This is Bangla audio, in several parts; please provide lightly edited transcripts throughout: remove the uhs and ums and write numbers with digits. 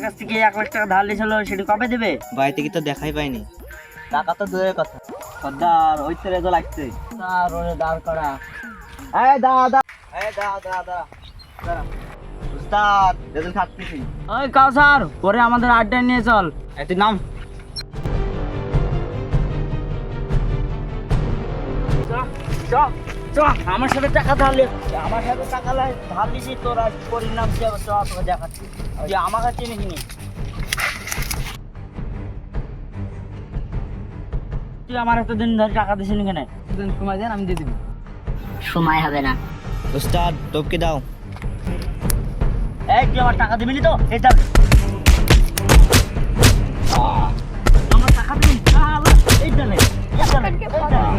কাছ থেকে 1,00,000 টাকা ধার নিয়েছিল, সেটা কবে দেবে? বাড়ি থেকে তো দেখাই পাইনি। টাকা তো দূরের কথা, সর্দার ওই তো রেজো লাগছে। স্যার ওরে দাঁড় করা। এই দাদা, এই দাদা দাঁড়া। উস্তাদ রেজল থাকতেছি। ওই কাউসার, পরে আমাদের আড্ডা নিয়ে চল। এই তুই নাম। আমার সাথে টাকা ধার নিছি, তোর আজ পরিণাম তোকে দেখাচ্ছি যে আমার কাছে চিনিস নি। তুই আমার এতদিন ধরে টাকা দিস নি কেন? সময় দেন, আমি দিয়ে দিব। সময় হবে না। উস্তাদ টপকে দাও। এই তুই আমার টাকা দিবি নি তো? এই চল। আমার টাকা দিবি? এই চলে, এই চলে, এই চলে।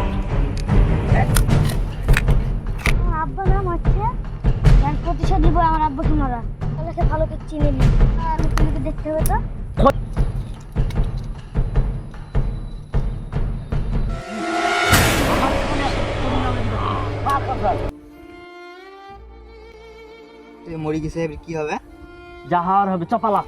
আব্বা নাম হচ্ছে প্রতিশোধ দিব আমার আব্বা কিনারা। তাহলে সে ভালো করে চিনে নি। আর মুখগুলোকে দেখতে হবে তো। তুই মরি গেছে, এবার কি হবে? যাহার হবে চপালা।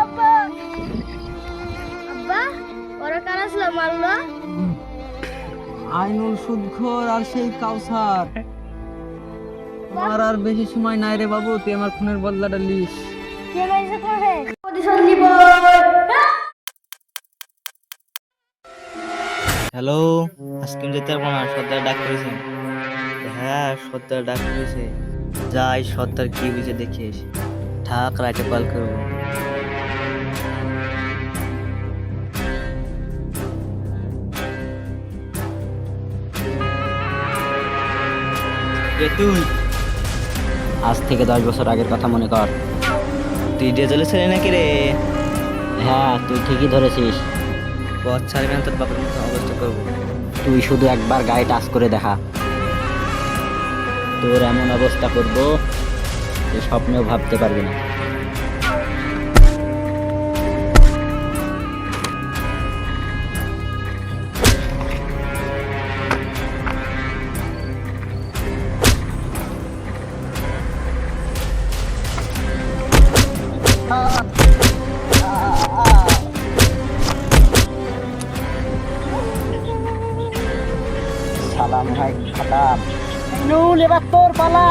আব্বা আব্বা ওরা কারা ছিল মারলো? আইনুল সুদখোর আর সেই কাউসার। আমার আর বেশি সময় নাই রে বাবু, তুই আমার খুনের বদলাটা লিস। কে মেরেছে তোরে? প্রতিশোধ নিব। হ্যালো, আজকে আমি যেতে পারবো না, সর্দার ডাক করেছেন। হ্যাঁ, সর্দার ডাক করেছে। যাই সর্দার কি বুঝে দেখিস, ঠাক রাতে কল করবো। তুই আজ থেকে 10 বছর আগের কথা মনে কর। তুই রেজলের ছেলে নাকি রে? হ্যাঁ, তুই ঠিকই ধরেছিস। পথ ছাড়বে না, তোর বাপের মতো অবস্থা করবো। তুই শুধু একবার গায়ে টাচ করে দেখা, তোর এমন অবস্থা করব তুই স্বপ্নেও ভাবতে পারবি না। সালাম ভাই খাতাম। নুল, এবার তোর পালা।